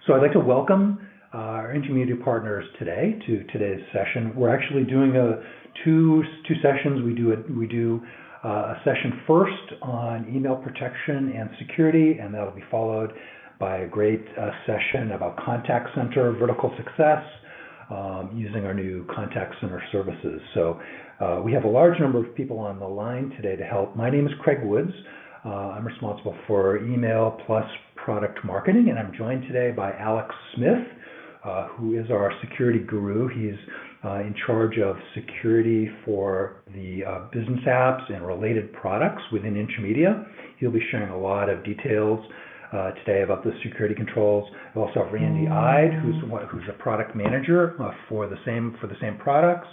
So I'd like to welcome our intermediate partners today to today's session. We're actually doing two sessions. We do a session first on email protection and security, and that'll be followed by a great session about contact center vertical success using our new contact center services. So we have a large number of people on the line today to help. My name is Craig Woods. I'm responsible for email plus product marketing, and I'm joined today by Alex Smith, who is our security guru. He's in charge of security for the business apps and related products within Intermedia. He'll be sharing a lot of details today about the security controls. We also have Randy Ide, who's a product manager for the same products.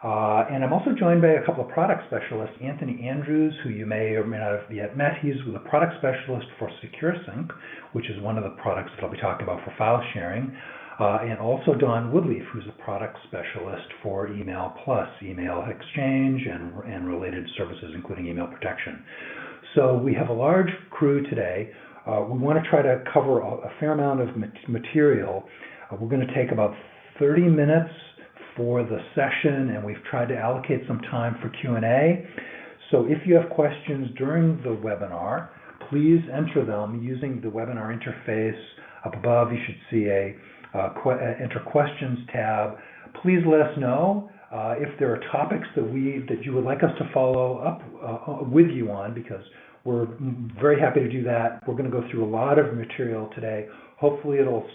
And I'm also joined by a couple of product specialists, Anthony Andrews, who you may or may not have yet met. He's the product specialist for SecureSync, which is one of the products that I'll be talking about for file sharing. And also Don Woodleaf, who's a product specialist for Email Plus, email exchange and related services, including email protection. So we have a large crew today. We want to try to cover a fair amount of material. We're going to take about 30 minutes for the session, and we've tried to allocate some time for Q&A. So if you have questions during the webinar, please enter them using the webinar interface. Up above, you should see a Enter Questions tab. Please let us know if there are topics that you would like us to follow up with you on, because we're very happy to do that. We're going to go through a lot of material today. Hopefully it'll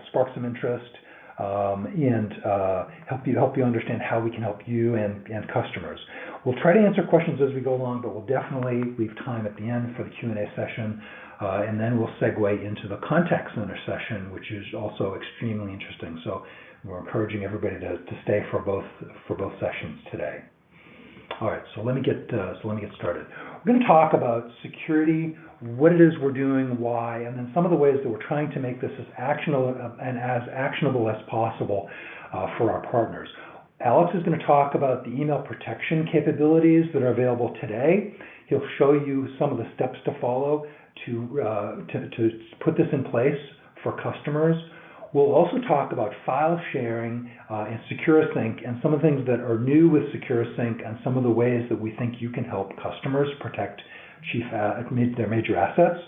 spark some interest and help you understand how we can help you and customers. We'll try to answer questions as we go along, but we'll definitely leave time at the end for the Q&A session, and then we'll segue into the contact center session, which is also extremely interesting. So we're encouraging everybody to stay for both sessions today. All right, so let me get started. We're going to talk about security, what it is we're doing, why, and then some of the ways that we're trying to make this as actionable as possible for our partners. Alex is going to talk about the email protection capabilities that are available today. He'll show you some of the steps to follow to put this in place for customers. We'll also talk about file sharing and SecureSync and some of the things that are new with SecureSync and some of the ways that we think you can help customers protect their major assets.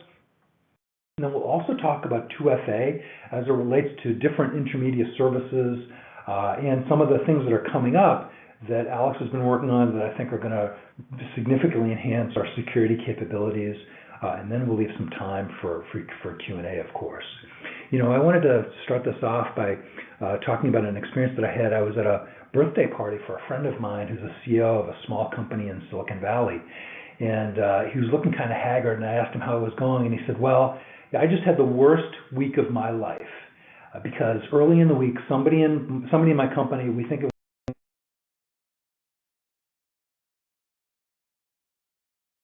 And then we'll also talk about 2FA as it relates to different intermediate services and some of the things that are coming up that Alex has been working on that I think are going to significantly enhance our security capabilities. And then we'll leave some time for Q&A, of course. You know, I wanted to start this off by talking about an experience that I had. I was at a birthday party for a friend of mine who's a CEO of a small company in Silicon Valley. And he was looking kind of haggard, and I asked him how it was going, and he said, well, I just had the worst week of my life because early in the week, somebody in my company, we think it was,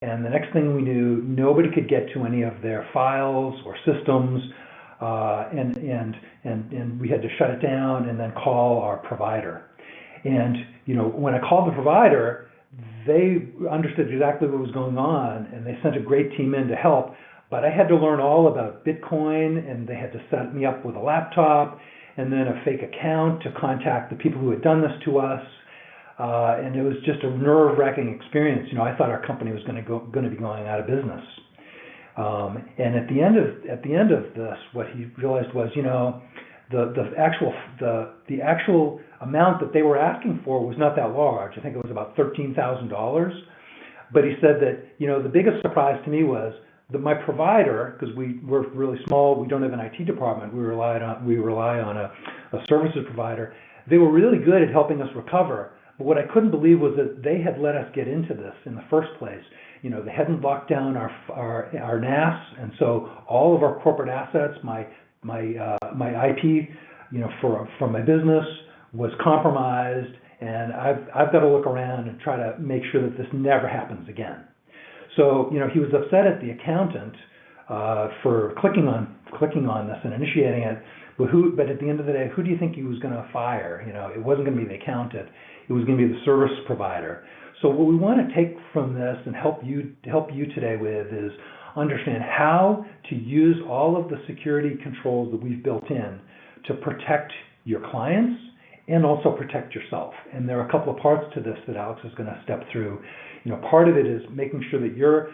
and the next thing we knew, nobody could get to any of their files or systems, and we had to shut it down and then call our provider. And you know, when I called the provider, they understood exactly what was going on, and they sent a great team in to help. But I had to learn all about Bitcoin, and they had to set me up with a laptop and then a fake account to contact the people who had done this to us. And it was just a nerve-wracking experience. You know, I thought our company was going to be going out of business. And at the end of this, what he realized was, you know, the actual amount that they were asking for was not that large. I think it was about $13,000. But he said that, you know, the biggest surprise to me was that my provider, because we're really small, we don't have an IT department, we rely on a services provider. They were really good at helping us recover. But what I couldn't believe was that they had let us get into this in the first place. You know, they hadn't locked down our NAS, and so all of our corporate assets, my IP, you know, for my business was compromised, and I've got to look around and try to make sure that this never happens again. So, you know, he was upset at the accountant for clicking on this and initiating it. But at the end of the day, who do you think he was going to fire? You know, it wasn't going to be the accountant; it was going to be the service provider. So what we want to take from this and help you today with is understand how to use all of the security controls that we've built in to protect your clients and also protect yourself. And there are a couple of parts to this that Alex is going to step through. Part of it is making sure that you're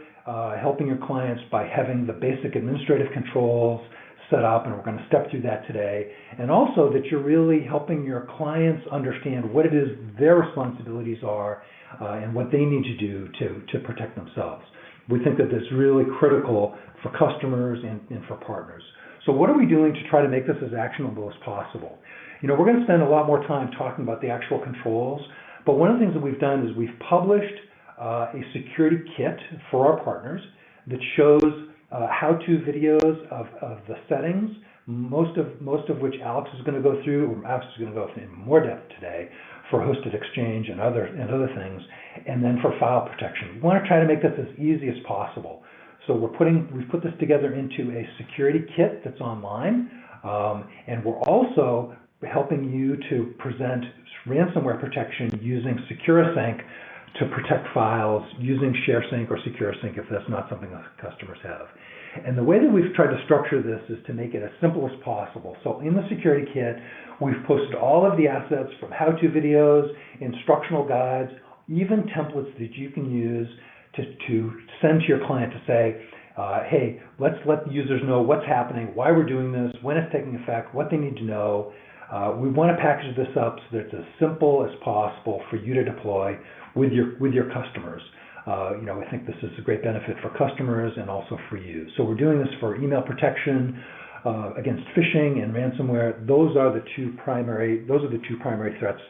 helping your clients by having the basic administrative controls set up, and we're going to step through that today. And also that you're really helping your clients understand what it is their responsibilities are and what they need to do to protect themselves. We think that that's really critical for customers and for partners. So what are we doing to try to make this as actionable as possible? We're going to spend a lot more time talking about the actual controls, but one of the things that we've done is we've published a security kit for our partners that shows how-to videos of the settings, most of which Alex is going to go through, or Alex is going to go through in more depth today for hosted exchange and other things, and then for file protection. We want to try to make this as easy as possible. So we've put this together into a security kit that's online, and we're also helping you to present ransomware protection using SecureSync to protect files using ShareSync or SecureSync if that's not something that customers have. And the way that we've tried to structure this is to make it as simple as possible. So in the security kit, we've posted all of the assets from how-to videos, instructional guides, even templates that you can use to send to your client to say, hey, let's let the users know what's happening, why we're doing this, when it's taking effect, what they need to know. We want to package this up so that it's as simple as possible for you to deploy with your customers. I think this is a great benefit for customers and also for you. So we're doing this for email protection against phishing and ransomware. Those are the two primary threats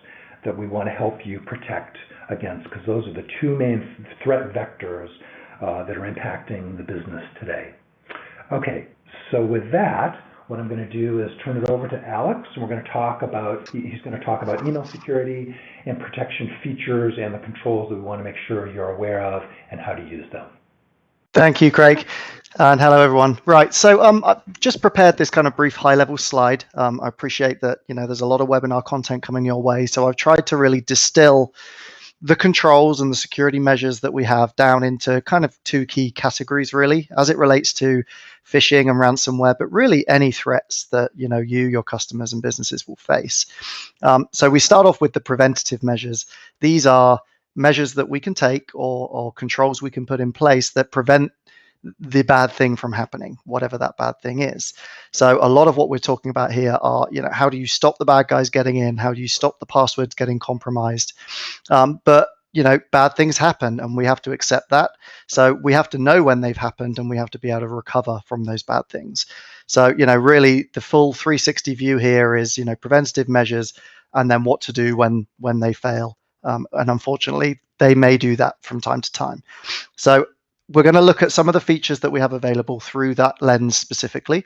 that we want to help you protect against, because those are the two main threat vectors that are impacting the business today. Okay, so with that, what I'm going to do is turn it over to Alex, and he's going to talk about email security and protection features and the controls that we want to make sure you're aware of and how to use them. Thank you, Craig. And hello, everyone. Right, so I've just prepared this kind of brief high-level slide. I appreciate that, there's a lot of webinar content coming your way, so I've tried to really distill the controls and the security measures that we have down into kind of two key categories, really, as it relates to phishing and ransomware, but really any threats that your customers and businesses will face. So we start off with the preventative measures. These are measures that we can take or controls we can put in place that prevent the bad thing from happening, whatever that bad thing is. So a lot of what we're talking about here are, how do you stop the bad guys getting in? How do you stop the passwords getting compromised? But bad things happen, and we have to accept that. So we have to know when they've happened, and we have to be able to recover from those bad things. So, really the full 360 view here is, preventative measures, and then what to do when they fail. And unfortunately, they may do that from time to time. So we're going to look at some of the features that we have available through that lens specifically.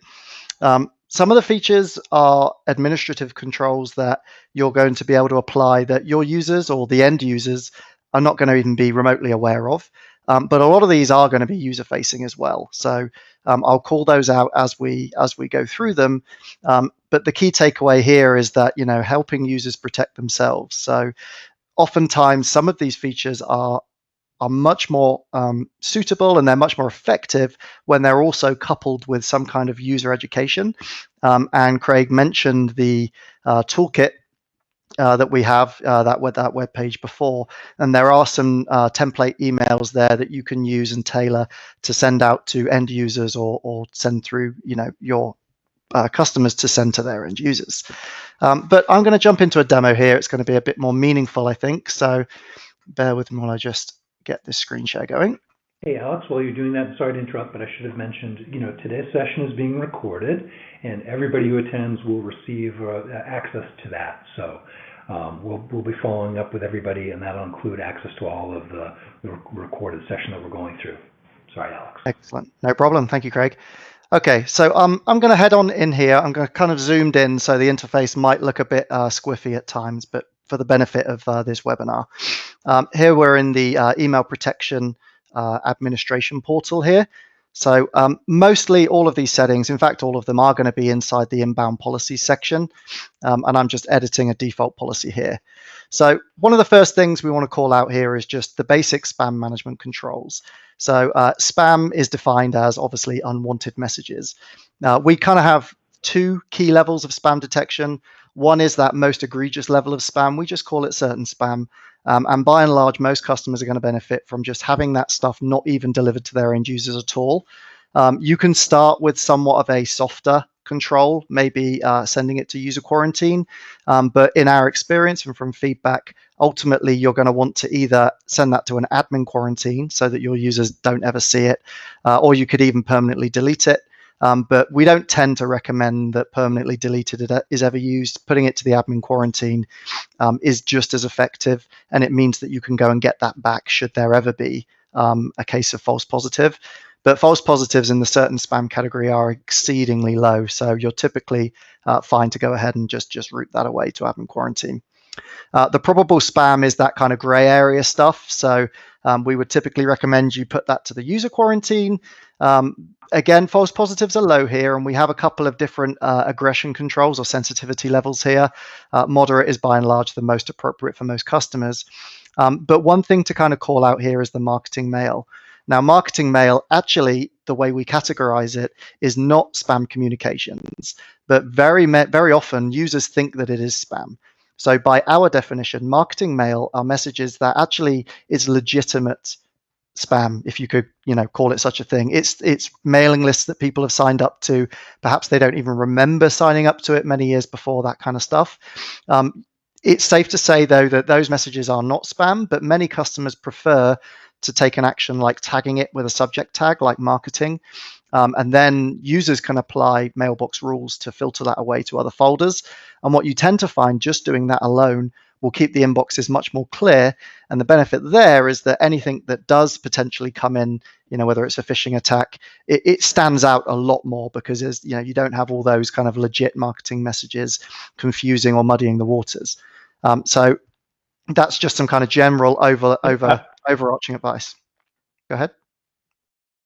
Some of the features are administrative controls that you're going to be able to apply that your users or the end users are not going to even be remotely aware of. But a lot of these are going to be user-facing as well. So I'll call those out as we go through them. But the key takeaway here is that, helping users protect themselves. So oftentimes some of these features are much more suitable, and they're much more effective when they're also coupled with some kind of user education. And Craig mentioned the toolkit that we have, that web page before, and there are some template emails there that you can use and tailor to send out to end users or send through your customers to send to their end users. But I'm going to jump into a demo here. It's going to be a bit more meaningful, I think, so bear with me while I just get this screen share going. Hey, Alex, while you're doing that, sorry to interrupt, but I should have mentioned, today's session is being recorded, and everybody who attends will receive access to that. So we'll be following up with everybody, and that'll include access to all of the recorded session that we're going through. Sorry, Alex. Excellent. No problem. Thank you, Craig. Okay, so I'm going to head on in here. I'm going to kind of zoomed in, so the interface might look a bit squiffy at times, but for the benefit of this webinar. Here we're in the email protection administration portal here. So mostly all of these settings, in fact, all of them are going to be inside the inbound policies section. And I'm just editing a default policy here. So one of the first things we want to call out here is just the basic spam management controls. So spam is defined as obviously unwanted messages. We kind of have two key levels of spam detection. One is that most egregious level of spam. We just call it certain spam. And by and large, most customers are going to benefit from just having that stuff not even delivered to their end users at all. You can start with somewhat of a softer control, maybe sending it to user quarantine. But in our experience and from feedback, ultimately, you're going to want to either send that to an admin quarantine so that your users don't ever see it, or you could even permanently delete it. But we don't tend to recommend that permanently deleted is ever used. Putting it to the admin quarantine is just as effective, and it means that you can go and get that back should there ever be a case of false positive. But false positives in the certain spam category are exceedingly low, so you're typically fine to go ahead and just route that away to admin quarantine. The probable spam is that kind of gray area stuff, so we would typically recommend you put that to the user quarantine. Again, false positives are low here, and we have a couple of different aggression controls or sensitivity levels here. Moderate is by and large the most appropriate for most customers. But one thing to kind of call out here is the marketing mail. Now, marketing mail, actually, the way we categorize it is not spam communications, but very often users think that it is spam. So by our definition, marketing mail are messages that actually is legitimate spam, if you could, call it such a thing. It's mailing lists that people have signed up to. Perhaps they don't even remember signing up to it many years before, that kind of stuff. It's safe to say, though, that those messages are not spam, but many customers prefer to take an action like tagging it with a subject tag like marketing. And then users can apply mailbox rules to filter that away to other folders. And what you tend to find just doing that alone will keep the inboxes much more clear. And the benefit there is that anything that does potentially come in, whether it's a phishing attack, it stands out a lot more because you don't have all those kind of legit marketing messages confusing or muddying the waters. So that's just some kind of general overarching advice. Go ahead.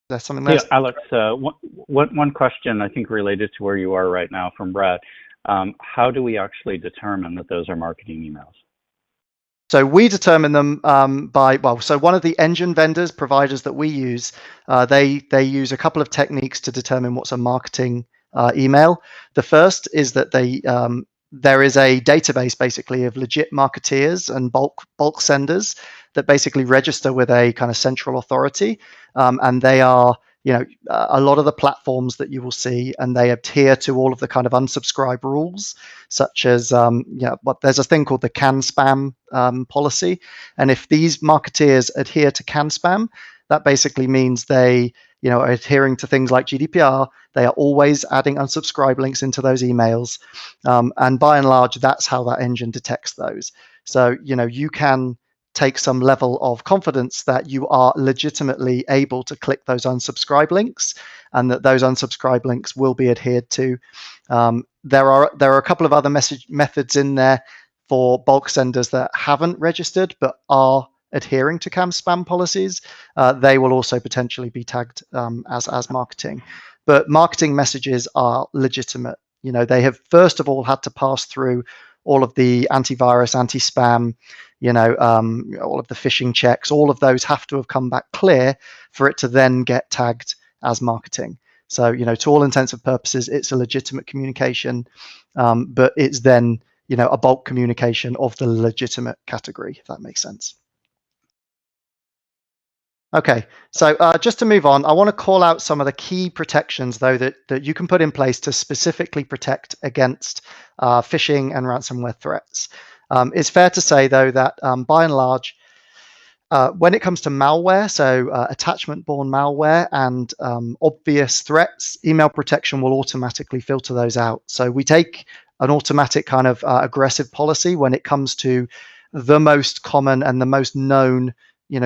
There's something there. Yeah, Alex, one question I think related to where you are right now from Brad. How do we actually determine that those are marketing emails? So we determine them so one of the engine vendors, providers that we use, they use a couple of techniques to determine what's a marketing email. The first is that there is a database basically of legit marketeers and bulk senders that basically register with a kind of central authority, and they are a lot of the platforms that you will see, and they adhere to all of the kind of unsubscribe rules, such as there's a thing called the can spam policy, and if these marketeers adhere to can spam, that basically means they are adhering to things like GDPR. They are always adding unsubscribe links into those emails, and by and large, that's how that engine detects those. So you can take some level of confidence that you are legitimately able to click those unsubscribe links, and that those unsubscribe links will be adhered to. There are a couple of other methods in there for bulk senders that haven't registered but are adhering to CAM spam policies. They will also potentially be tagged as marketing. But marketing messages are legitimate. They have first of all had to pass through all of the antivirus, anti-spam, all of the phishing checks. All of those have to have come back clear for it to then get tagged as marketing. So, to all intents and purposes, it's a legitimate communication, but it's then, a bulk communication of the legitimate category, if that makes sense. Okay, so just to move on, I want to call out some of the key protections, though, that you can put in place to specifically protect against phishing and ransomware threats. It's fair to say, though, that by and large, when it comes to malware, so attachment-borne malware and obvious threats, email protection will automatically filter those out. So we take an automatic kind of aggressive policy when it comes to the most common and the most known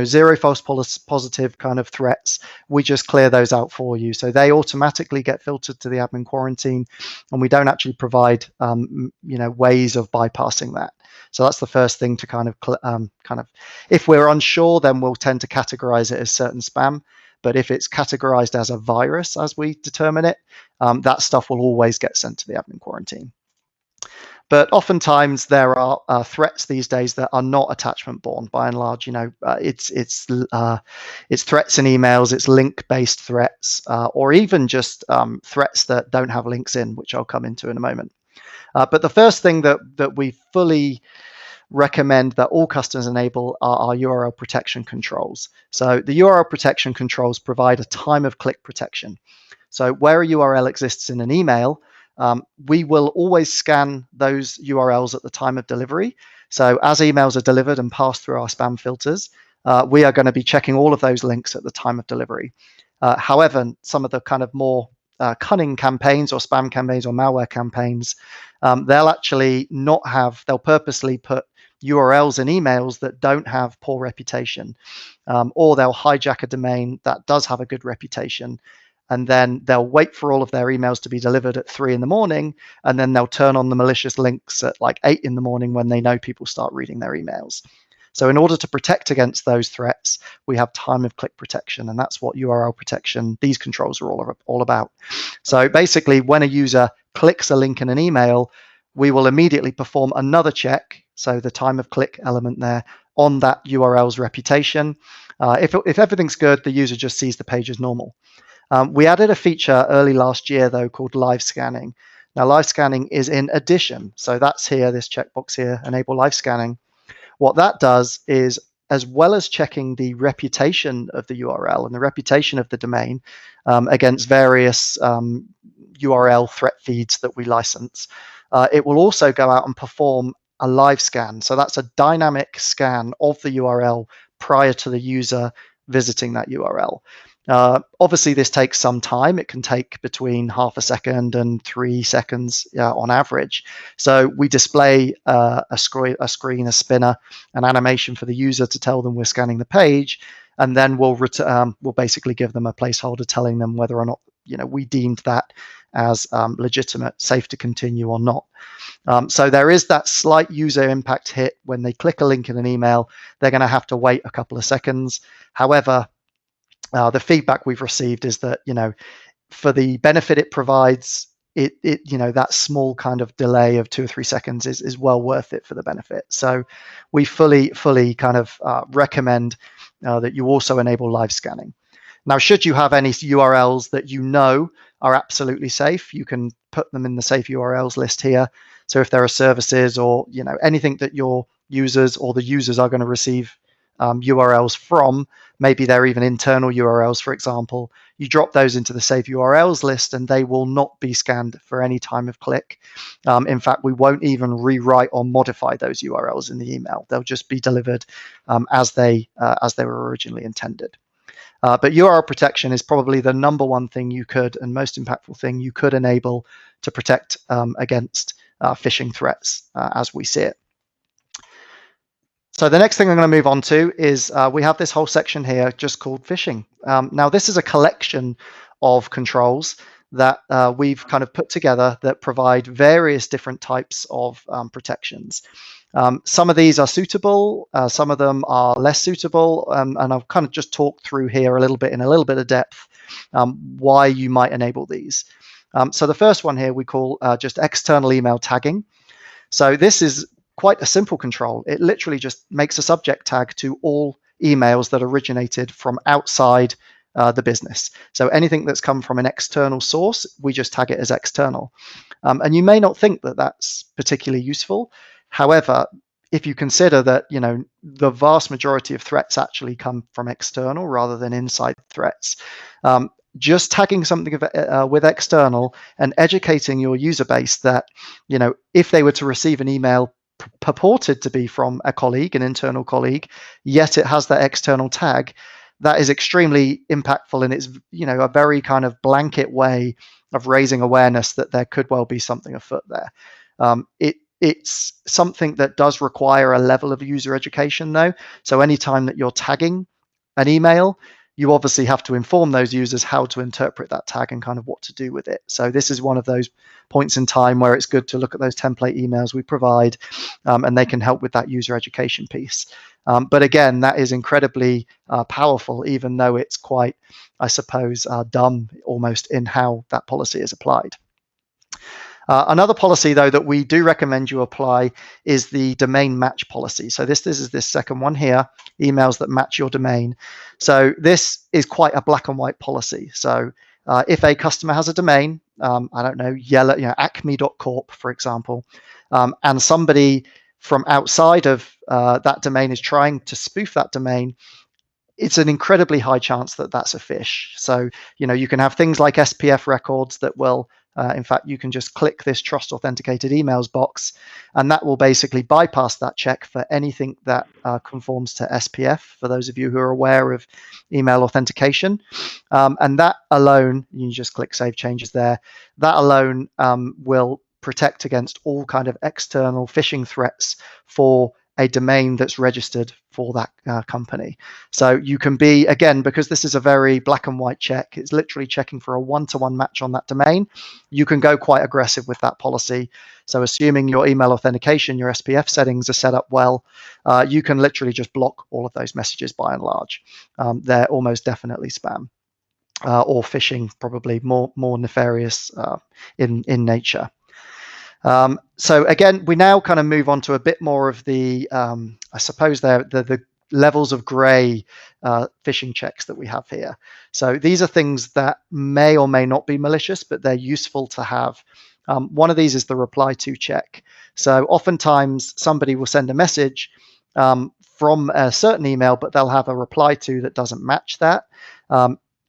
zero false positive kind of threats. We just clear those out for you. So they automatically get filtered to the admin quarantine, and we don't actually provide, ways of bypassing that. So that's the first thing to kind of, if we're unsure, then we'll tend to categorize it as certain spam. But if it's categorized as a virus, as we determine it, that stuff will always get sent to the admin quarantine. But oftentimes there are threats these days that are not attachment borne. By and large, it's threats in emails, it's link-based threats, or even just threats that don't have links in, which I'll come into in a moment. But the first thing that we fully recommend that all customers enable are our URL protection controls. So the URL protection controls provide a time of click protection. So where a URL exists in an email, we will always scan those URLs at the time of delivery. So as emails are delivered and pass through our spam filters, we are going to be checking all of those links at the time of delivery. However, some of the kind of more cunning campaigns or spam campaigns or malware campaigns, they'll actually not have, they'll purposely put URLs in emails that don't have poor reputation, or they'll hijack a domain that does have a good reputation, and then they'll wait for all of their emails to be delivered at 3 in the morning, and then they'll turn on the malicious links at like 8 in the morning when they know people start reading their emails. So in order to protect against those threats, we have time of click protection, and that's what URL protection, these controls are all about. So basically, when a user clicks a link in an email, we will immediately perform another check, so the time of click element there, on that URL's reputation. If everything's good, the user just sees the page as normal. We added a feature early last year, though, called live scanning. Now, live scanning is in addition. So that's here, this checkbox here, enable live scanning. What that does is, as well as checking the reputation of the URL and the reputation of the domain against various URL threat feeds that we license, it will also go out and perform a live scan. So that's a dynamic scan of the URL prior to the user visiting that URL. Obviously, this takes some time. It can take between half a second and 3 seconds on average. So we display a screen, a spinner, an animation for the user to tell them we're scanning the page, and then we'll basically give them a placeholder telling them whether or not we deemed that as legitimate, safe to continue or not. So there is that slight user impact hit when they click a link in an email. They're going to have to wait a couple of seconds. However, the feedback we've received is that, for the benefit it provides, that small kind of delay of 2 or 3 seconds is well worth it for the benefit. So we fully kind of recommend that you also enable live scanning. Now, should you have any URLs that are absolutely safe, you can put them in the safe URLs list here. So if there are services or anything that your users or the users are going to receive URLs from, maybe they're even internal URLs, for example, you drop those into the Save URLs list and they will not be scanned for any time of click. In fact, we won't even rewrite or modify those URLs in the email. They'll just be delivered as they were originally intended. But URL protection is probably the number one thing you could, and most impactful thing you could enable to protect against phishing threats as we see it. So the next thing I'm going to move on to is we have this whole section here just called phishing. Now, this is a collection of controls that we've kind of put together that provide various different types of protections. Some of these are suitable, some of them are less suitable, and I'll kind of just talk through here in a little bit of depth why you might enable these. So the first one here we call just external email tagging. So this is quite a simple control. It literally just makes a subject tag to all emails that originated from outside the business. So anything that's come from an external source, we just tag it as external. And you may not think that that's particularly useful. However, if you consider that the vast majority of threats actually come from external rather than inside threats, just tagging something with external and educating your user base that if they were to receive an email purported to be from a colleague, an internal colleague, yet it has that external tag, that is extremely impactful, and it's a very kind of blanket way of raising awareness that there could well be something afoot there. It's something that does require a level of user education, though. So anytime that you're tagging an email, you obviously have to inform those users how to interpret that tag and kind of what to do with it. So this is one of those points in time where it's good to look at those template emails we provide, and they can help with that user education piece. But again, that is incredibly powerful, even though it's quite, I suppose, dumb almost in how that policy is applied. Another policy, though, that we do recommend you apply is the domain match policy. So this is this second one here, emails that match your domain. So this is quite a black and white policy. So if a customer has a domain, I don't know, acme.corp, for example, and somebody from outside of that domain is trying to spoof that domain, it's an incredibly high chance that that's a phish. So, you can have things like SPF records that will, in fact, you can just click this trust authenticated emails box, and that will basically bypass that check for anything that conforms to SPF, for those of you who are aware of email authentication. And that alone, you can just click Save Changes there, that alone will protect against all kind of external phishing threats for a domain that's registered for that company. So you can be, again, because this is a very black and white check, it's literally checking for a one-to-one match on that domain, you can go quite aggressive with that policy. So assuming your email authentication, your SPF settings are set up well, you can literally just block all of those messages by and large. They're almost definitely spam or phishing, probably more nefarious in nature. So again, we now kind of move on to a bit more of the, I suppose, the levels of gray phishing checks that we have here. So these are things that may or may not be malicious, but they're useful to have. One of these is the reply to check. So oftentimes somebody will send a message from a certain email, but they'll have a reply to that doesn't match that.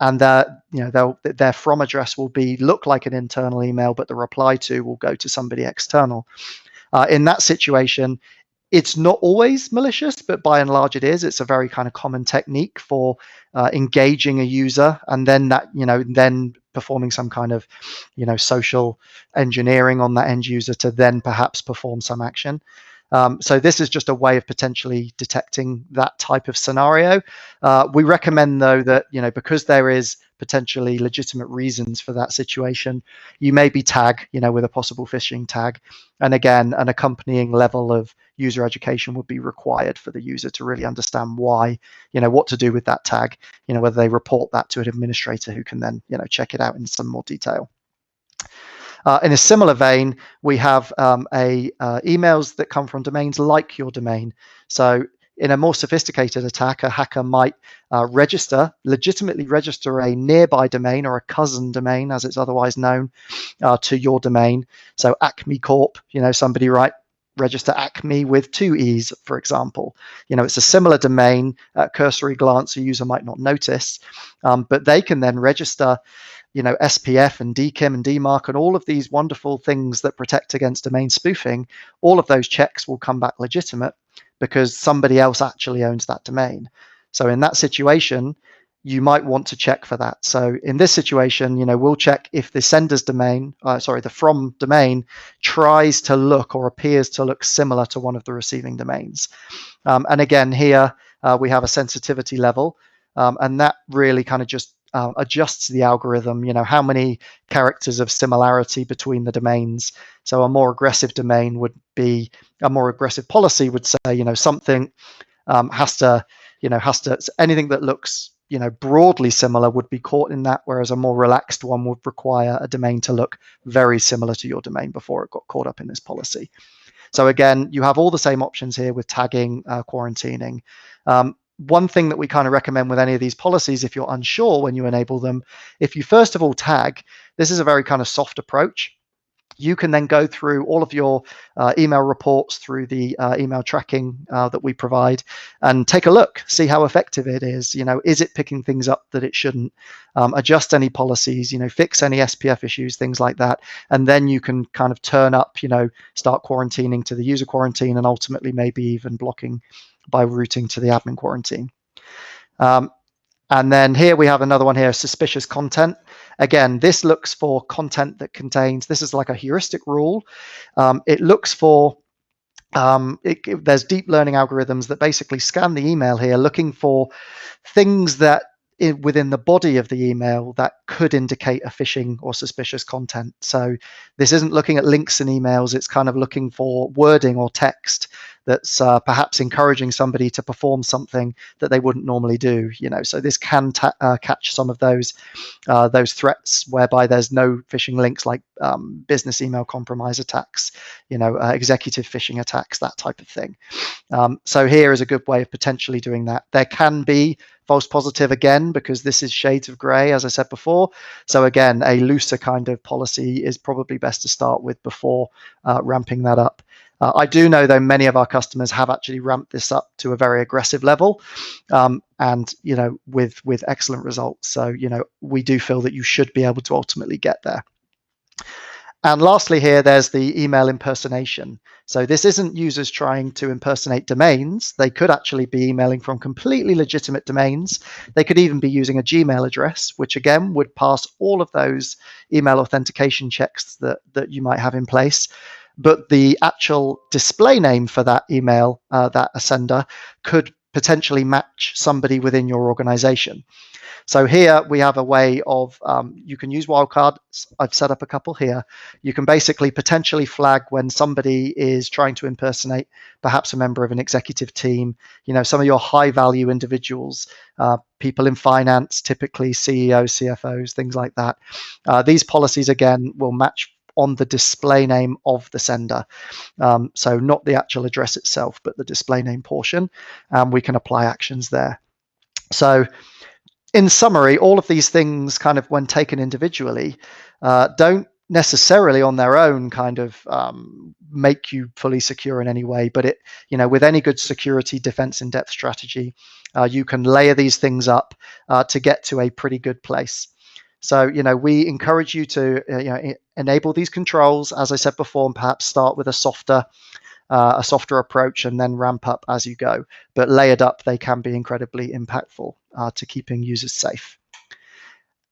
And their from address will look like an internal email, but the reply to will go to somebody external. In that situation, it's not always malicious, but by and large it is. It's a very kind of common technique for engaging a user, and then then performing some kind of social engineering on that end user to then perhaps perform some action. So this is just a way of potentially detecting that type of scenario. We recommend, though, that because there is potentially legitimate reasons for that situation, you maybe tag with a possible phishing tag, and again, an accompanying level of user education would be required for the user to really understand why, what to do with that tag, whether they report that to an administrator who can then check it out in some more detail. In a similar vein, we have emails that come from domains like your domain. So in a more sophisticated attack, a hacker might legitimately register a nearby domain or a cousin domain, as it's otherwise known, to your domain. So Acme Corp, somebody register Acme with 2 E's, for example. It's a similar domain. At cursory glance, a user might not notice, but they can then register SPF and DKIM and DMARC and all of these wonderful things that protect against domain spoofing. All of those checks will come back legitimate because somebody else actually owns that domain. So in that situation, you might want to check for that. So in this situation, we'll check if the sender's domain, the from domain tries to look or appears to look similar to one of the receiving domains. And again, here we have a sensitivity level, and that really kind of just adjusts the algorithm, how many characters of similarity between the domains. So a more aggressive domain would be, a more aggressive policy would say, something has to, anything that looks, broadly similar would be caught in that, whereas a more relaxed one would require a domain to look very similar to your domain before it got caught up in this policy. So again, you have all the same options here with tagging, quarantining. One thing that we kind of recommend with any of these policies, if you're unsure when you enable them, if you first of all tag, this is a very kind of soft approach. You can then go through all of your email reports through the email tracking that we provide and take a look, see how effective it is. Is it picking things up that it shouldn't? Adjust any policies, fix any SPF issues, things like that. And then you can kind of turn up, start quarantining to the user quarantine and ultimately maybe even blocking by routing to the admin quarantine. And then here we have another one here, suspicious content. Again, this looks for content that contains, this is like a heuristic rule. It looks for, there's deep learning algorithms that basically scan the email here looking for things that within the body of the email that could indicate a phishing or suspicious content. So this isn't looking at links in emails, it's kind of looking for wording or text that's perhaps encouraging somebody to perform something that they wouldn't normally do. So this can catch some of those threats whereby there's no phishing links, like business email compromise attacks, executive phishing attacks, that type of thing. So here is a good way of potentially doing that. There can be false positive again, because this is shades of gray, as I said before. So again, a looser kind of policy is probably best to start with before ramping that up. I do know, though, many of our customers have actually ramped this up to a very aggressive level, and with excellent results. So we do feel that you should be able to ultimately get there. And lastly here, there's the email impersonation. So this isn't users trying to impersonate domains. They could actually be emailing from completely legitimate domains. They could even be using a Gmail address, which again would pass all of those email authentication checks that you might have in place. But the actual display name for that email, that sender, could potentially match somebody within your organization. So here we have a way of, you can use wildcards. I've set up a couple here. You can basically potentially flag when somebody is trying to impersonate perhaps a member of an executive team, some of your high value individuals, people in finance, typically CEOs, CFOs, things like that. These policies, again, will match on the display name of the sender. So not the actual address itself, but the display name portion. We can apply actions there. So in summary, all of these things, kind of when taken individually, don't necessarily on their own kind of make you fully secure in any way. But it, with any good security defense in-depth strategy, you can layer these things up to get to a pretty good place. So, we encourage you to enable these controls, as I said before, and perhaps start with a softer approach and then ramp up as you go. But layered up, they can be incredibly impactful to keeping users safe.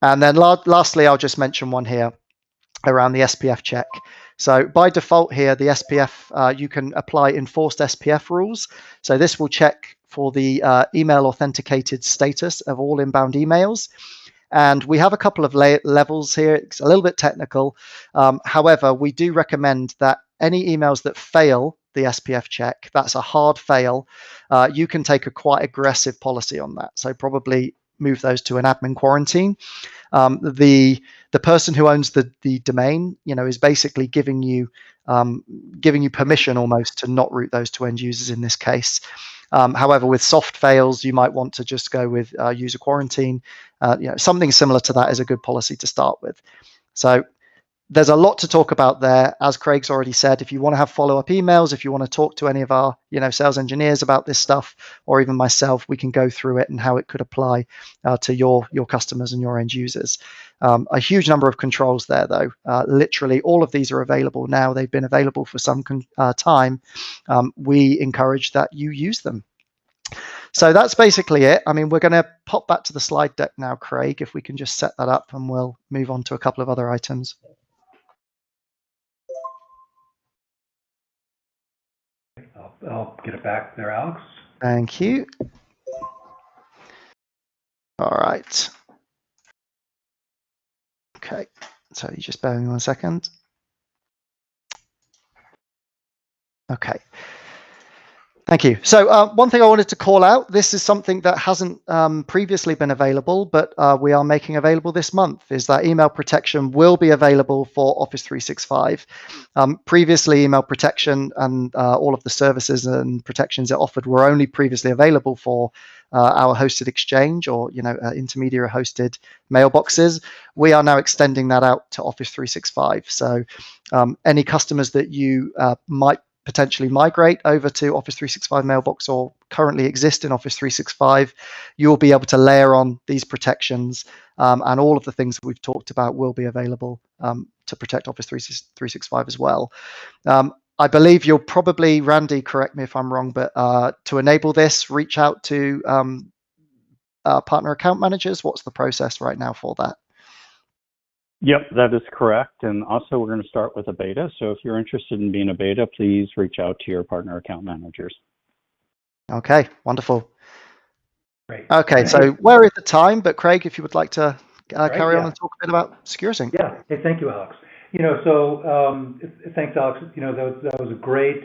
And then lastly, I'll just mention one here around the SPF check. So by default here, the SPF, you can apply enforced SPF rules. So this will check for the email authenticated status of all inbound emails. And we have a couple of levels here. It's a little bit technical. However, we do recommend that any emails that fail the SPF check, that's a hard fail, you can take a quite aggressive policy on that. So probably move those to an admin quarantine. The person who owns the domain, is basically giving you permission almost to not route those to end users in this case. However, with soft fails, you might want to just go with user quarantine. Something similar to that is a good policy to start with. So there's a lot to talk about there. As Craig's already said, if you want to have follow-up emails, if you want to talk to any of our sales engineers about this stuff, or even myself, we can go through it and how it could apply to your customers and your end users. A huge number of controls there, though. Literally all of these are available now. They've been available for some time. We encourage that you use them. So that's basically it. I mean, we're going to pop back to the slide deck now, Craig, if we can just set that up, and we'll move on to a couple of other items. I'll get it back there, Alex. Thank you. All right. Okay, so you just bear with me 1 second. Okay. Thank you. So one thing I wanted to call out, this is something that hasn't previously been available, but we are making available this month, is that email protection will be available for Office 365. Previously, email protection and all of the services and protections it offered were only previously available for our hosted Exchange or intermediary hosted mailboxes. We are now extending that out to Office 365. So any customers that you might potentially migrate over to Office 365 Mailbox or currently exist in Office 365, you'll be able to layer on these protections, and all of the things that we've talked about will be available to protect Office 365 as well. I believe you'll probably, Randy, correct me if I'm wrong, but to enable this, reach out to partner account managers. What's the process right now for that? Yep, that is correct. And also, we're going to start with a beta. So if you're interested in being a beta, please reach out to your partner account managers. Okay, wonderful. Great. Okay, so we're at the time, but Craig, if you would like to carry on and talk a bit about security. Yeah. Hey, thank you, Alex. So thanks, Alex. That was a great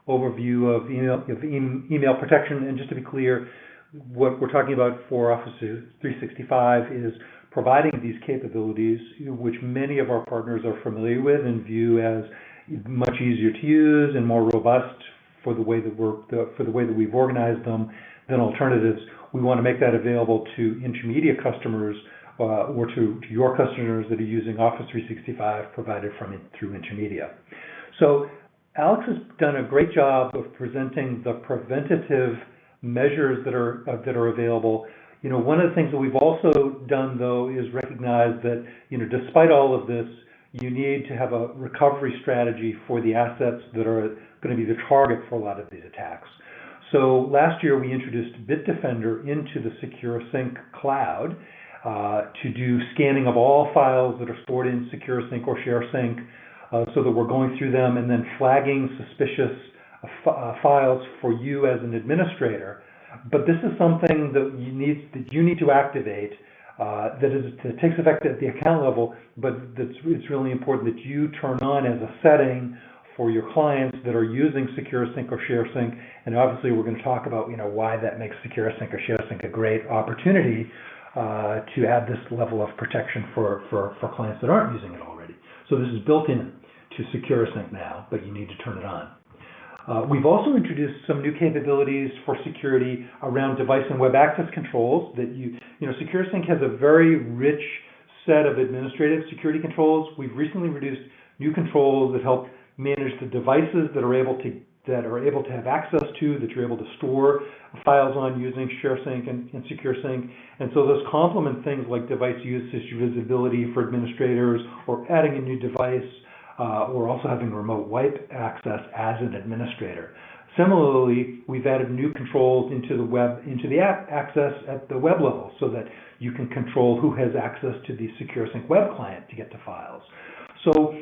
overview of email protection. And just to be clear, what we're talking about for Office 365 is providing these capabilities, which many of our partners are familiar with and view as much easier to use and more robust for the way that we've organized them than alternatives. We want to make that available to Intermedia customers or to your customers that are using Office 365 provided through Intermedia. So Alex has done a great job of presenting the preventative measures that are available. One of the things that we've also done, though, is recognize that, despite all of this, you need to have a recovery strategy for the assets that are going to be the target for a lot of these attacks. So last year we introduced Bitdefender into the Secure Sync cloud to do scanning of all files that are stored in Secure Sync or ShareSync, so that we're going through them and then flagging suspicious files for you as an administrator. But this is something that you need to activate that takes effect at the account level, but it's really important that you turn on as a setting for your clients that are using Secure Sync or ShareSync. And obviously we're going to talk about why that makes Secure Sync or ShareSync a great opportunity to add this level of protection for clients that aren't using it already. So this is built in to Secure Sync now, but you need to turn it on. We've also introduced some new capabilities for security around device and web access controls that Secure Sync has a very rich set of administrative security controls. We've recently introduced new controls that help manage the devices that are able to have access to, that you're able to store files on using ShareSync and Secure Sync. And so those complement things like device usage visibility for administrators, or adding a new device, or also having remote wipe access as an administrator. Similarly, we've added new controls into the app access at the web level, so that you can control who has access to the Secure Sync web client to get to files. So,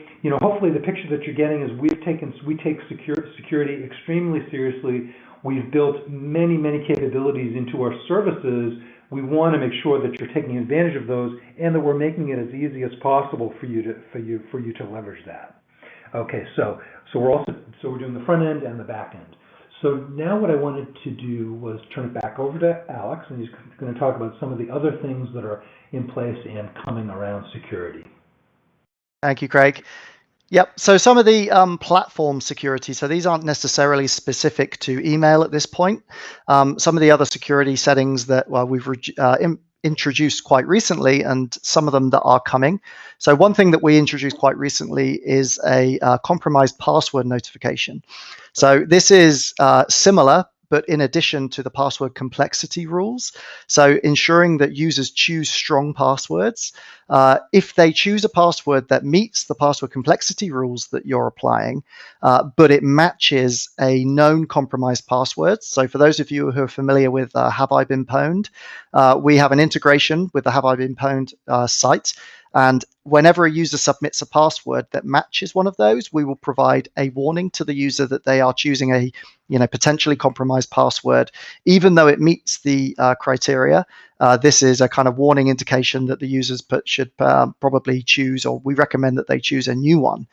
hopefully the picture that you're getting is we take security extremely seriously. We've built many capabilities into our services. We want to make sure that you're taking advantage of those, and that we're making it as easy as possible for you to leverage that. Okay, so we're doing the front end and the back end. So now what I wanted to do was turn it back over to Alex, and he's going to talk about some of the other things that are in place and coming around security. Thank you, Craig. Yep. So some of the platform security, so these aren't necessarily specific to email at this point. Some of the other security settings that we've introduced quite recently, and some of them that are coming. So one thing that we introduced quite recently is a compromised password notification. So this is similar, but in addition to the password complexity rules. So ensuring that users choose strong passwords. If they choose a password that meets the password complexity rules that you're applying, but it matches a known compromised password. So for those of you who are familiar with Have I Been Pwned, we have an integration with the Have I Been Pwned site. And whenever a user submits a password that matches one of those, we will provide a warning to the user that they are choosing a potentially compromised password, even though it meets the criteria. This is a kind of warning indication that the users should probably choose, or we recommend that they choose a new one.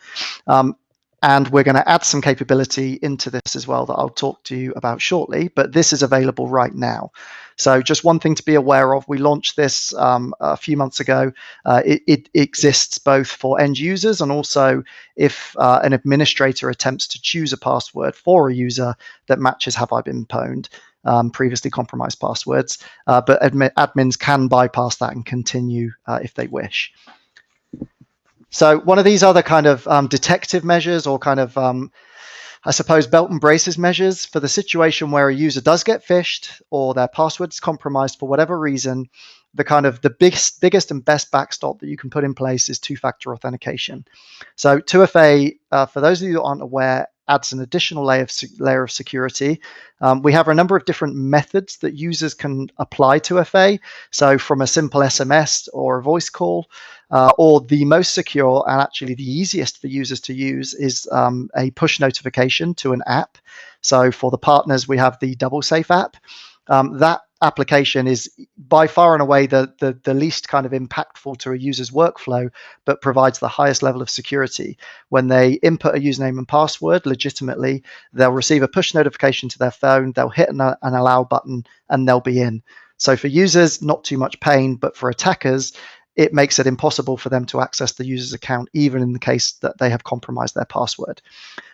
And we're going to add some capability into this as well that I'll talk to you about shortly, but this is available right now. So just one thing to be aware of, we launched this a few months ago. It exists both for end users, and also if an administrator attempts to choose a password for a user that matches Have I Been Pwned, previously compromised passwords, but admins can bypass that and continue if they wish. So one of these other kind of detective measures, or kind of, I suppose, belt and braces measures for the situation where a user does get phished or their password is compromised for whatever reason, the biggest and best backstop that you can put in place is two-factor authentication. So 2FA, for those of you that aren't aware, adds an additional layer of security. We have a number of different methods that users can apply 2FA. So from a simple SMS or a voice call, or the most secure and actually the easiest for users to use is a push notification to an app. So for the partners, we have the DoubleSafe app. That application is by far and away the least kind of impactful to a user's workflow, but provides the highest level of security. When they input a username and password legitimately, they'll receive a push notification to their phone, they'll hit an allow button, and they'll be in. So for users, not too much pain, but for attackers, it makes it impossible for them to access the user's account, even in the case that they have compromised their password.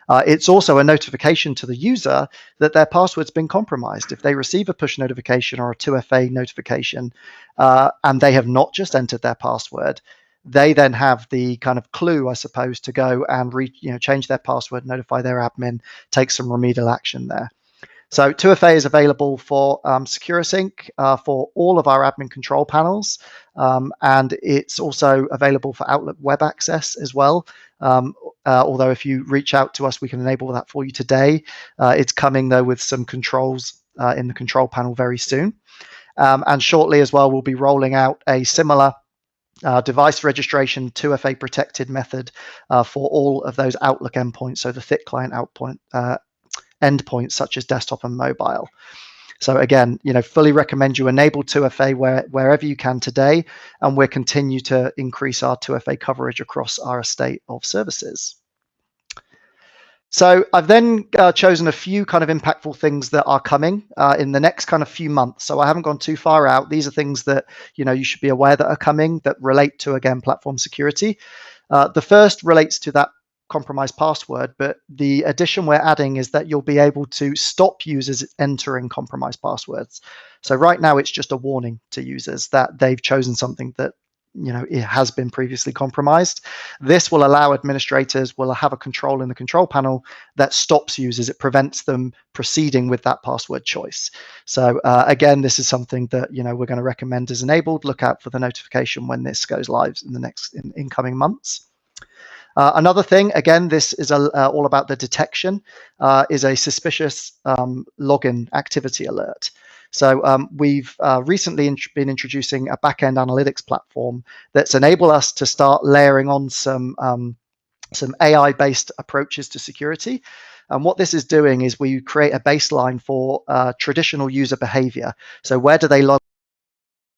It's also a notification to the user that their password's been compromised. If they receive a push notification or a 2FA notification, and they have not just entered their password, they then have the kind of clue, I suppose, to go and change their password, notify their admin, take some remedial action there. So 2FA is available for SecureSync for all of our admin control panels, and it's also available for Outlook Web Access as well. Although if you reach out to us, we can enable that for you today. It's coming though with some controls in the control panel very soon. And shortly as well, we'll be rolling out a similar device registration 2FA protected method for all of those Outlook endpoints, so the thick client endpoints such as desktop and mobile. So again, fully recommend you enable 2FA wherever you can today, and we'll continue to increase our 2FA coverage across our estate of services. So I've then chosen a few kind of impactful things that are coming in the next kind of few months. So I haven't gone too far out. These are things that you should be aware that are coming that relate to, again, platform security. The first relates to that compromised password, but the addition we're adding is that you'll be able to stop users entering compromised passwords. So right now it's just a warning to users that they've chosen something that it has been previously compromised. This will allow administrators will have a control in the control panel that stops users. It prevents them proceeding with that password choice. So again, this is something that we're going to recommend as enabled. Look out for the notification when this goes live in the next incoming months. Another thing, again, this is all about the detection, is a suspicious login activity alert. So we've recently been introducing a backend analytics platform that's enabled us to start layering on some AI-based approaches to security. And what this is doing is we create a baseline for traditional user behavior. So where do they log?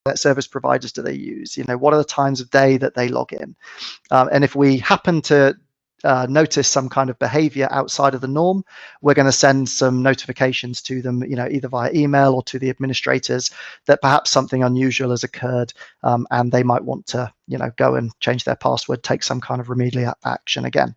What service providers do they use? What are the times of day that they log in? And if we happen to notice some kind of behavior outside of the norm, we're going to send some notifications to them, either via email or to the administrators that perhaps something unusual has occurred, and they might want to, go and change their password, take some kind of remedial action again.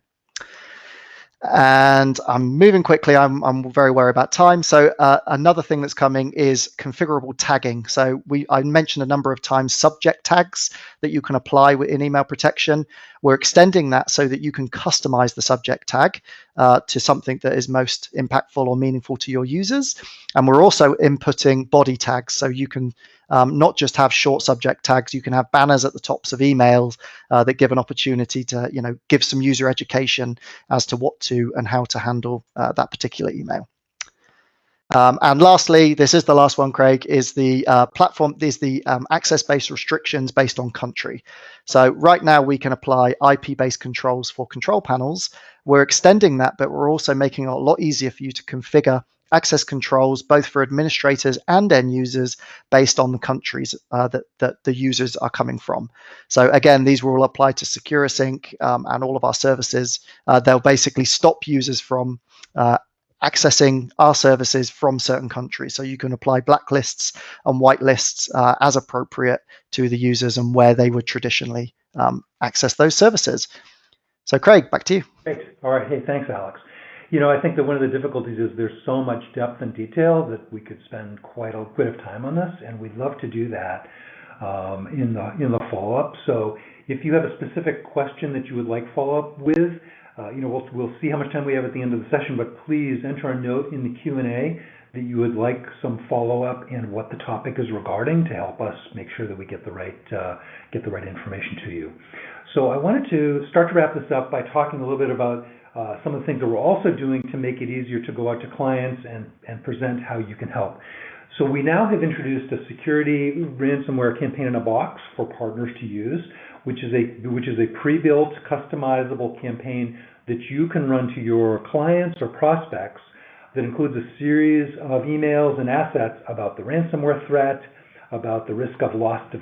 And I'm moving quickly. I'm very worried about time. So another thing that's coming is configurable tagging. So I mentioned a number of times subject tags that you can apply in email protection. We're extending that so that you can customize the subject tag to something that is most impactful or meaningful to your users. And we're also inputting body tags, so you can not just have short subject tags, you can have banners at the tops of emails that give an opportunity to give some user education as to what to and how to handle that particular email. And lastly, this is the last one, Craig, is the platform, is the access-based restrictions based on country. So right now we can apply IP-based controls for control panels. We're extending that, but we're also making it a lot easier for you to configure access controls, both for administrators and end users, based on the countries that the users are coming from. So again, these will all apply to SecureSync and all of our services. They'll basically stop users from accessing our services from certain countries. So you can apply blacklists and whitelists as appropriate to the users and where they would traditionally access those services. So Craig, back to you. Great. All right. Hey, thanks, Alex. I think that one of the difficulties is there's so much depth and detail that we could spend quite a bit of time on this, and we'd love to do that in the follow-up. So if you have a specific question that you would like follow-up with, we'll see how much time we have at the end of the session, but please enter a note in the Q&A that you would like some follow-up and what the topic is regarding to help us make sure that we get the right information to you. So I wanted to start to wrap this up by talking a little bit about some of the things that we're also doing to make it easier to go out to clients and present how you can help. So we now have introduced a security ransomware campaign in a box for partners to use, which is a pre-built, customizable campaign that you can run to your clients or prospects that includes a series of emails and assets about the ransomware threat, about the risk of lost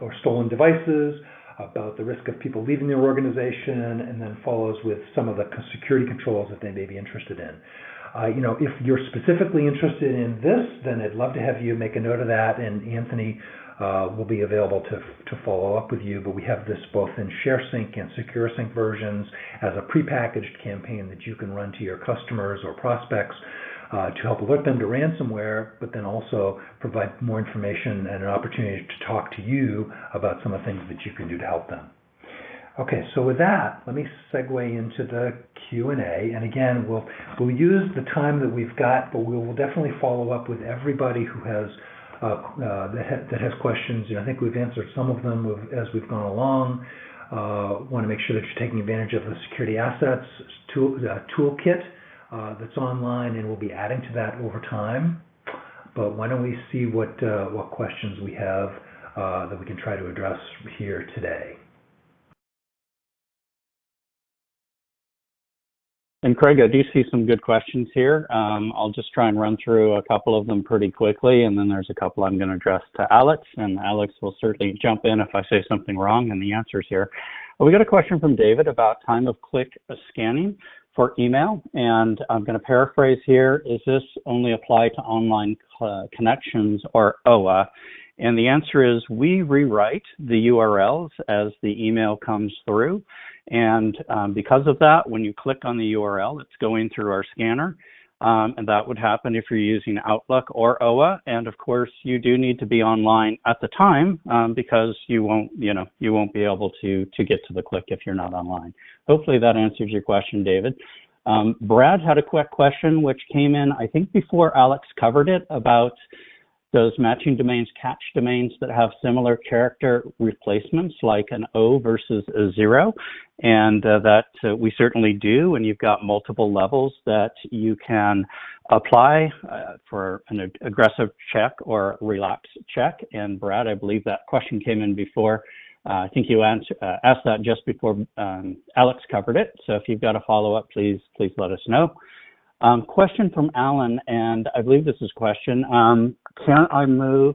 or stolen devices, about the risk of people leaving their organization, and then follows with some of the security controls that they may be interested in. If you're specifically interested in this, then I'd love to have you make a note of that, and Anthony will be available to follow up with you. But we have this both in ShareSync and SecureSync versions as a prepackaged campaign that you can run to your customers or prospects to help alert them to ransomware, but then also provide more information and an opportunity to talk to you about some of the things that you can do to help them. Okay, so with that, let me segue into the Q&A. And again, we'll use the time that we've got, but we will definitely follow up with everybody who has that has questions. I think we've answered some of them as we've gone along. Want to make sure that you're taking advantage of the Security Assets toolkit that's online, and we'll be adding to that over time. But why don't we see what questions we have that we can try to address here today. And Craig, I do see some good questions here. I'll just try and run through a couple of them pretty quickly, and then there's a couple I'm going to address to Alex, and Alex will certainly jump in if I say something wrong in the answers here. We got a question from David about time of click scanning for email, and I'm going to paraphrase here. Is this only apply to online connections or OA? And the answer is we rewrite the URLs as the email comes through. And because of that, when you click on the URL, it's going through our scanner. And that would happen if you're using Outlook or OA. And of course, you do need to be online at the time because you won't be able to get to the click if you're not online. Hopefully that answers your question, David. Brad had a quick question which came in, I think, before Alex covered it, about those matching domains, catch domains that have similar character replacements like an O versus a 0, and that we certainly do, and you've got multiple levels that you can apply for an aggressive check or relapse check. And Brad, I believe that question came in before. I think you asked that just before Alex covered it, so if you've got a follow-up, please let us know. Question from Alan, and I believe this is a question. Can I move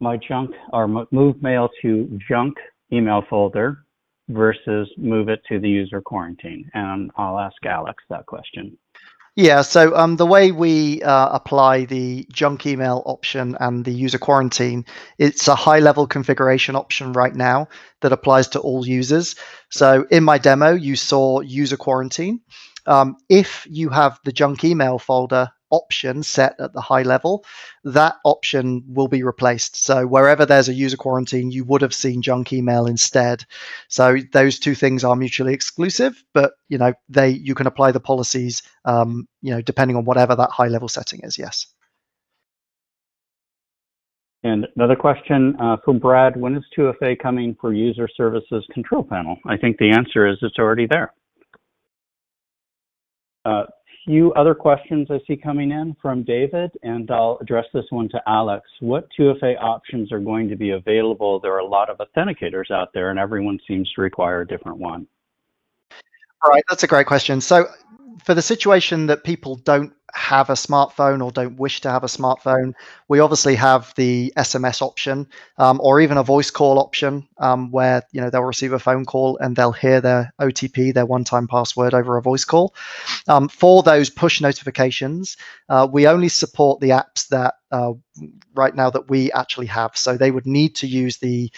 my junk or move mail to junk email folder versus move it to the user quarantine? And I'll ask Alex that question. Yeah, so the way we apply the junk email option and the user quarantine, it's a high-level configuration option right now that applies to all users. So in my demo, you saw user quarantine. If you have the junk email folder option set at the high level, that option will be replaced. So wherever there's a user quarantine, you would have seen junk email instead. So those two things are mutually exclusive, but you can apply the policies depending on whatever that high level setting is. Yes. And another question from Brad, when is 2FA coming for user services control panel? I think the answer is it's already there. Few other questions I see coming in from David, and I'll address this one to Alex. What 2FA options are going to be available? There are a lot of authenticators out there, and everyone seems to require a different one. All right, that's a great question. So for the situation that people don't have a smartphone or don't wish to have a smartphone, we obviously have the SMS option or even a voice call option where they'll receive a phone call and they'll hear their OTP, their one-time password, over a voice call. For those push notifications, we only support the apps that right now that we actually have. So they would need to use the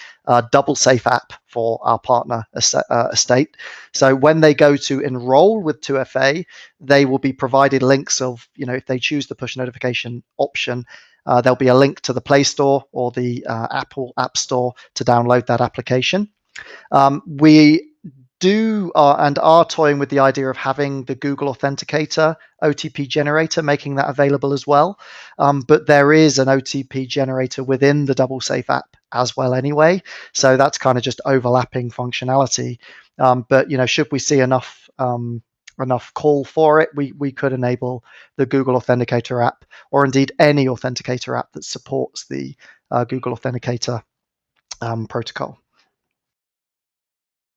Double Safe app for our partner estate. So when they go to enroll with 2FA, they will be provided links of, if they choose the push notification option, there'll be a link to the Play Store or the Apple App Store to download that application. We do and are toying with the idea of having the Google Authenticator OTP generator, making that available as well. But there is an OTP generator within the Double Safe app as well anyway. So that's kind of just overlapping functionality. But should we see enough call for it, we could enable the Google Authenticator app, or indeed any Authenticator app that supports the Google Authenticator protocol.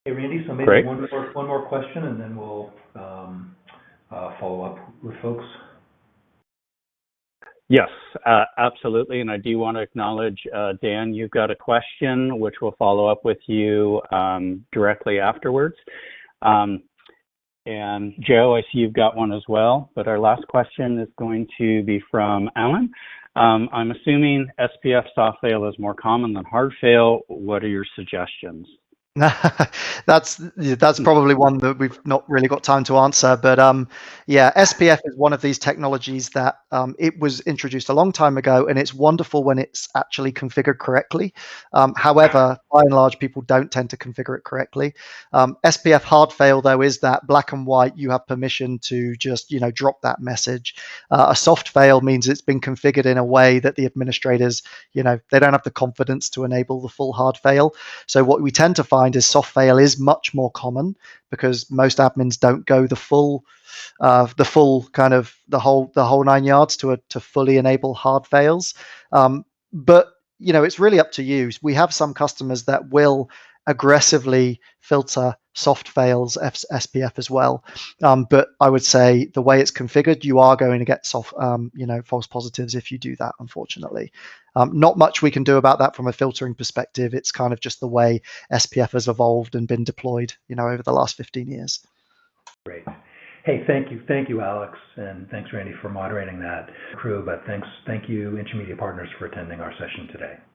Hey, Randy, so maybe one more question, and then we'll follow up with folks. Yes, absolutely. And I do want to acknowledge, Dan, you've got a question, which we'll follow up with you directly afterwards. And Joe, I see you've got one as well, but our last question is going to be from Alan. I'm assuming SPF soft fail is more common than hard fail. What are your suggestions? That's probably one that we've not really got time to answer, but yeah, SPF is one of these technologies that it was introduced a long time ago, and it's wonderful when it's actually configured correctly. However, by and large, people don't tend to configure it correctly. SPF hard fail, though, is that black and white, you have permission to just drop that message. A soft fail means it's been configured in a way that the administrators they don't have the confidence to enable the full hard fail. So what we tend to find is soft fail is much more common because most admins don't go the full kind of the whole 9 yards to fully enable hard fails. But it's really up to you. We have some customers that will aggressively filter soft fails SPF as well. But I would say the way it's configured, you are going to get false positives if you do that, unfortunately. Not much we can do about that from a filtering perspective. It's kind of just the way SPF has evolved and been deployed, over the last 15 years. Great. Hey, thank you, Alex, and thanks, Randy, for moderating that crew. But thank you, Intermedia partners, for attending our session today.